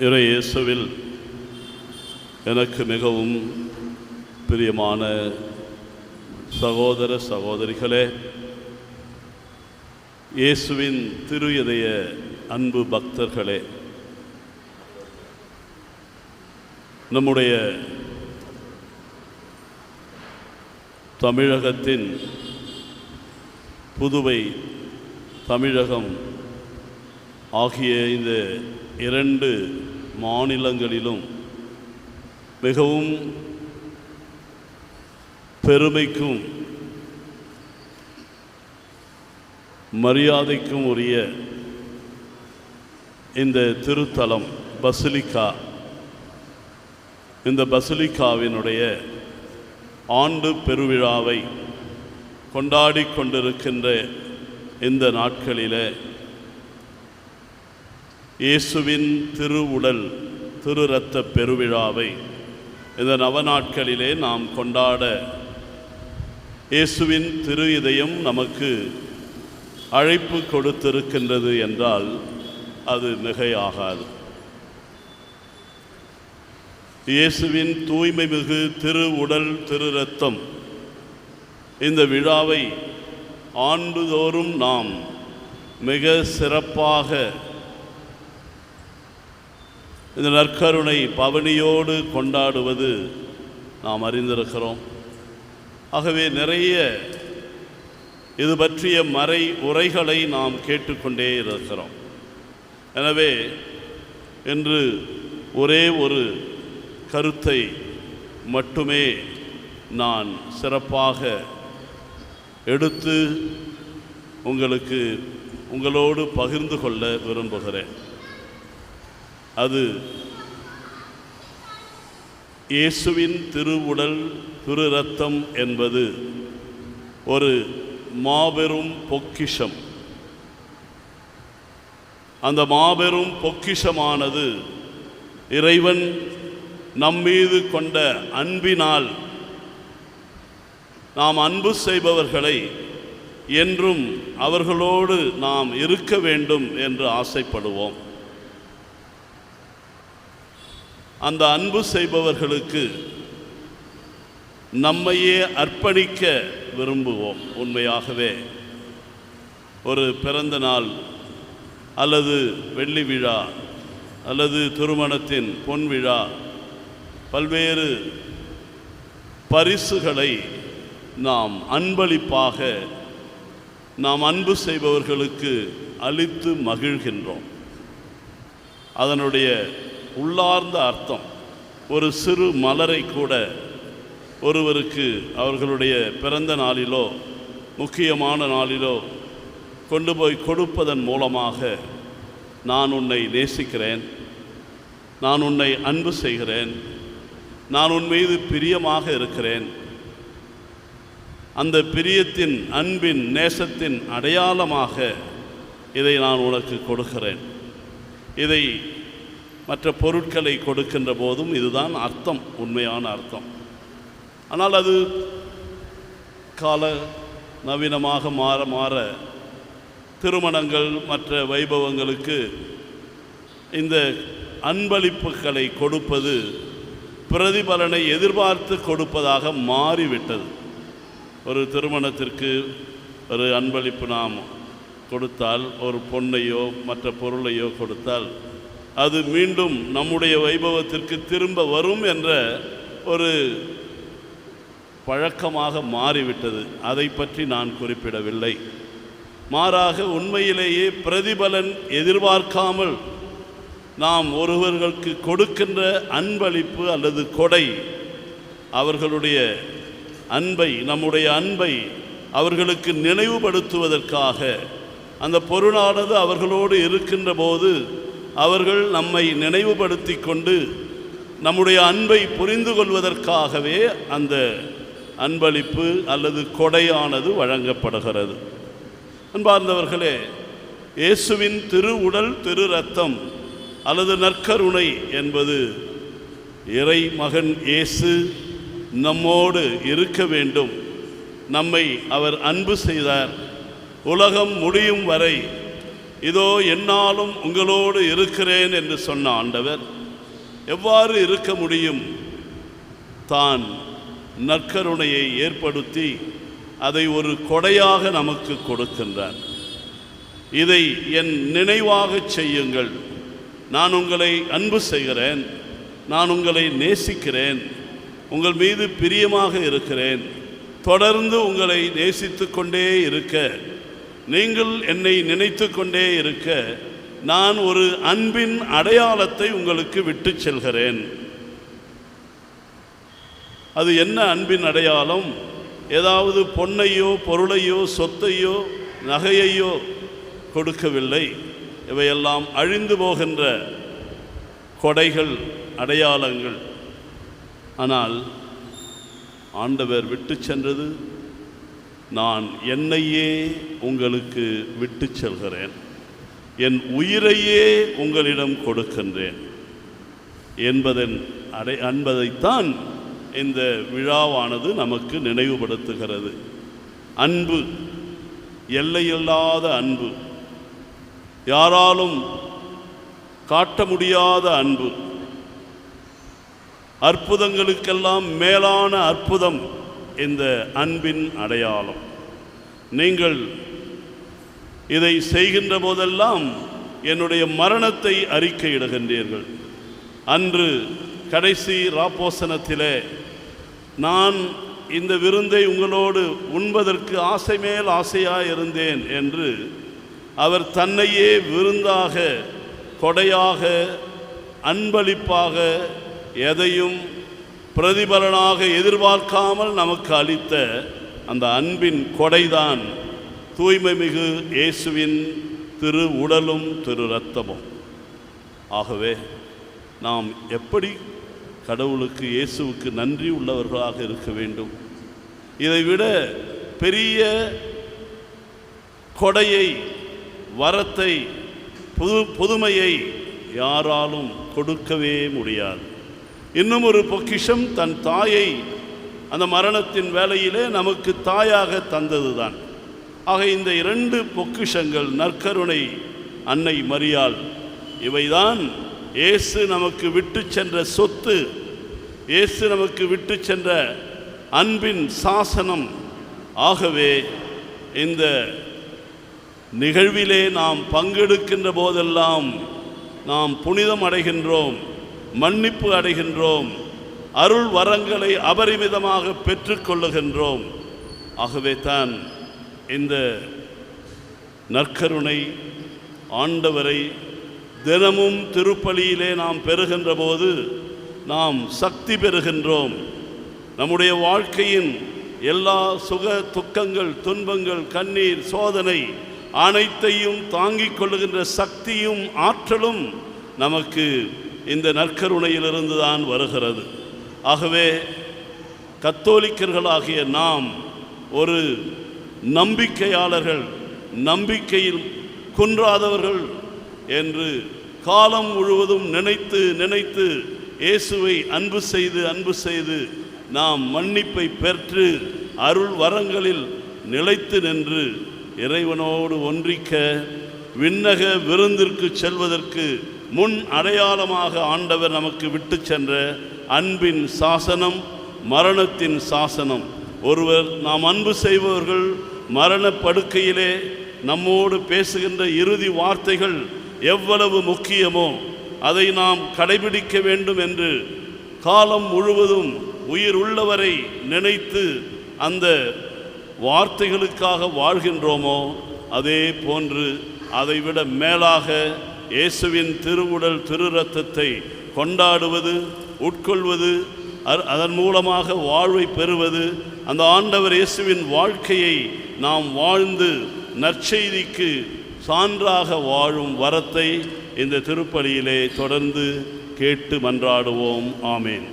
இறை இயேசுவில் எனக்கு மிகவும் பிரியமான சகோதர சகோதரிகளே, இயேசுவின் திரு இதய அன்பு பக்தர்களே, நம்முடைய தமிழகத்தின் புதுவை, தமிழகம் ஆகிய இந்த இரண்டு மாநிலங்களிலும் மிகவும் பெருமைக்கும் மரியாதைக்கும் உரிய இந்த திருத்தலம் பசிலிக்கா, இந்த பசிலிக்காவினுடைய ஆண்டு பெருவிழாவை கொண்டாடி கொண்டிருக்கின்ற இந்த நாட்களிலே இயேசுவின் திருவுடல் திரு இரத்த பெருவிழாவை இந்த நவநாட்களிலே நாம் கொண்டாட இயேசுவின் திரு இதயம் நமக்கு அழைப்பு கொடுத்திருக்கின்றது என்றால் அது மிகையாகாது. இயேசுவின் தூய்மை மிகு திரு உடல் திரு இரத்தம் இந்த விழாவை ஆண்டுதோறும் நாம் மிக சிறப்பாக இந்த நற்கருணை பவனியோடு கொண்டாடுவது நாம் அறிந்திருக்கிறோம். ஆகவே நிறைய இது பற்றிய மறை உரைகளை நாம் கேட்டுக்கொண்டே இருக்கிறோம். எனவே இன்று ஒரே ஒரு கருத்தை மட்டுமே நான் சிறப்பாக எடுத்து உங்களோடு பகிர்ந்து கொள்ள விரும்புகிறேன். அது இயேசுவின் திருவுடல் திரு இரத்தம் என்பது ஒரு மாபெரும் பொக்கிஷம். அந்த மாபெரும் பொக்கிஷமானது இறைவன் நம்மீது கொண்ட அன்பினால் நாம் அன்பு செய்பவர்களை என்றும் அவர்களோடு நாம் இருக்க வேண்டும் என்று ஆசைப்படுவோம். அந்த அன்பு செய்பவர்களுக்கு நம்மையே அர்ப்பணிக்க விரும்புவோம். உண்மையாகவே ஒரு பிறந்த நாள் அல்லது வெள்ளி விழா அல்லது திருமணத்தின் பொன் விழா, பல்வேறு பரிசுகளை நாம் அன்பளிப்பாக நாம் அன்பு செய்பவர்களுக்கு அளித்து மகிழ்கின்றோம். அதனுடைய உள்ளார்ந்த அர்த்தம், ஒரு சிறு மலரை கூட ஒருவருக்கு அவர்களுடைய பிறந்த நாளிலோ முக்கியமான நாளிலோ கொண்டு போய் கொடுப்பதன் மூலமாக நான் உன்னை நேசிக்கிறேன், நான் உன்னை அன்பு செய்கிறேன், நான் உன் மீது பிரியமாக இருக்கிறேன், அந்த பிரியத்தின் அன்பின் நேசத்தின் அடையாளமாக இதை நான் உனக்கு கொடுக்கிறேன். இதை மற்ற பொருட்களை கொடுக்கின்ற போதும் இதுதான் அர்த்தம், உண்மையான அர்த்தம். ஆனால் அது கால நவீனமாக மாற மாற திருமணங்கள் மற்ற வைபவங்களுக்கு இந்த அன்பளிப்புகளை கொடுப்பது பிரதிபலனை எதிர்பார்த்து கொடுப்பதாக மாறிவிட்டது. ஒரு திருமணத்திற்கு ஒரு அன்பளிப்பு நாம் கொடுத்தால், ஒரு பொன்னையோ மற்ற பொருளையோ கொடுத்தால் அது மீண்டும் நம்முடைய வைபவத்திற்கு திரும்ப வரும் என்ற ஒரு பழக்கமாக மாறிவிட்டது. அதை பற்றி நான் குறிப்பிடவில்லை. மாறாக உண்மையிலேயே பிரதிபலன் எதிர்பார்க்காமல் நாம் ஒருவர்களுக்கு கொடுக்கின்ற அன்பளிப்பு அல்லது கொடை அவர்களுடைய அன்பை, நம்முடைய அன்பை அவர்களுக்கு நினைவுபடுத்துவதற்காக, அந்த பொருளானது அவர்களோடு இருக்கின்ற போது அவர்கள் நம்மை நினைவுபடுத்தி கொண்டு நம்முடைய அன்பை புரிந்து கொள்வதற்காகவே அந்த அன்பளிப்பு அல்லது கொடையானது வழங்கப்படுகிறது. அன்பார்ந்தவர்களே, இயேசுவின் திரு உடல் திரு இரத்தம் அல்லது நற்கருணை என்பது இறை மகன் இயேசு நம்மோடு இருக்க வேண்டும், நம்மை அவர் அன்பு செய்தார், உலகம் முடியும் வரை இதோ என்னாலும் உங்களோடு இருக்கிறேன் என்று சொன்ன ஆண்டவர் எவ்வாறு இருக்க முடியும்? தான் நற்கருணையை ஏற்படுத்தி அதை ஒரு கொடையாக நமக்கு கொடுக்கின்றார். இதை என் நினைவாக செய்யுங்கள். நான் உங்களை அன்பு செய்கிறேன், நான் உங்களை நேசிக்கிறேன், உங்கள் மீது பிரியமாக இருக்கிறேன், தொடர்ந்து உங்களை நேசித்து கொண்டே இருக்க, நீங்கள் என்னை நினைத்து கொண்டே இருக்க நான் ஒரு அன்பின் அடையாளத்தை உங்களுக்கு விட்டு செல்கிறேன். அது என்ன அன்பின் அடையாளம்? ஏதாவது பொன்னையோ பொருளையோ சொத்தையோ நகையையோ கொடுக்கவில்லை. இவையெல்லாம் அழிந்து போகின்ற கொடைகள், அடையாளங்கள். ஆனால் ஆண்டவர் விட்டு சென்றது, நான் என்னையே உங்களுக்கு விட்டு செல்கிறேன், என் உயிரையே உங்களிடம் கொடுக்கின்றேன் என்பதைத்தான் இந்த விழாவானது நமக்கு நினைவுபடுத்துகிறது. அன்பு, எல்லையில்லாத அன்பு, யாராலும் காட்ட முடியாத அன்பு, அற்புதங்களுக்கெல்லாம் மேலான அற்புதம் இந்த அன்பின் அடையாளம். நீங்கள் இதை செய்கின்ற போதெல்லாம் என்னுடைய மரணத்தை அறிக்கையிடுகின்றீர்கள். அன்று கடைசி ராப்போசனத்திலே நான் இந்த விருந்தை உங்களோடு உண்பதற்கு ஆசை மேல் ஆசையாக இருந்தேன் என்று அவர் தன்னையே விருந்தாக, கொடையாக, அன்பளிப்பாக, எதையும் பிரதிபலனாக எதிர்பார்க்காமல் நமக்கு அளித்த அந்த அன்பின் கொடைதான் தூய்மை மிகு இயேசுவின் திரு உடலும் திரு இரத்தமும். ஆகவே நாம் எப்படி கடவுளுக்கு, இயேசுவுக்கு நன்றி உள்ளவர்களாக இருக்க வேண்டும்? இதைவிட பெரிய கொடையை, வரத்தை, புதுமையை யாராலும் கொடுக்கவே முடியாது. இன்னும் ஒரு பொக்கிஷம், தன் தாயை அந்த மரணத்தின் வேளையிலே நமக்கு தாயாக தந்ததுதான். ஆக இந்த இரண்டு பொக்கிஷங்கள், நற்கருணை, அன்னை மரியாள், இவைதான் இயேசு நமக்கு விட்டு சென்ற சொத்து, இயேசு நமக்கு விட்டு சென்ற அன்பின் சாசனம். ஆகவே இந்த நிகழ்விலே நாம் பங்கெடுக்கின்ற போதெல்லாம் நாம் புனிதம் அடைகின்றோம், மன்னிப்பு அடைகின்றோம், அருள் வரங்களை அபரிமிதமாக பெற்றுக்கொள்ளுகின்றோம். ஆகவே தான் இந்த நற்கருணை ஆண்டவரை தினமும் திருப்பலியிலே நாம் பெறுகின்ற போது நாம் சக்தி பெறுகின்றோம். நம்முடைய வாழ்க்கையின் எல்லா சுக துக்கங்கள், துன்பங்கள், கண்ணீர், சோதனை அனைத்தையும் தாங்கிக் கொள்ளுகின்ற சக்தியும் ஆற்றலும் நமக்கு இந்த நற்கருணையிலிருந்து தான் வருகிறது. ஆகவே கத்தோலிக்கர்களாகிய நாம் ஒரு நம்பிக்கையாளர்கள், நம்பிக்கையில் குன்றாதவர்கள் என்று காலம் முழுவதும் நினைத்து நினைத்து இயேசுவை அன்பு செய்து நாம் மன்னிப்பை பெற்று அருள் வரங்களில் நிலைத்து நின்று இறைவனோடு ஒன்றிக்க, விண்ணக விருந்திற்கு செல்வதற்கு முன் அடையாளமாக ஆண்டவர் நமக்கு விட்டு சென்ற அன்பின் சாசனம், மரணத்தின் சாசனம். ஒருவர், நாம் அன்பு செய்பவர்கள் மரண படுக்கையிலே நம்மோடு பேசுகின்ற இறுதி வார்த்தைகள் எவ்வளவு முக்கியமோ அதை நாம் கடைபிடிக்க வேண்டும் என்று காலம் முழுவதும் உயிர் உள்ளவரை நினைத்து அந்த வார்த்தைகளுக்காக வாழ்கின்றோமோ, அதே போன்று அதைவிட மேலாக இயேசுவின் திருவுடல் திரு இரத்தத்தை கொண்டாடுவது, உட்கொள்வது, அதன் மூலமாக வாழ்வை பெறுவது, அந்த ஆண்டவர் இயேசுவின் வாழ்க்கையை நாம் வாழ்ந்து நற்செய்திக்கு சான்றாக வாழும் வரத்தை இந்த திருப்பலியிலே தொடர்ந்து கேட்டு மன்றாடுவோம். ஆமேன்.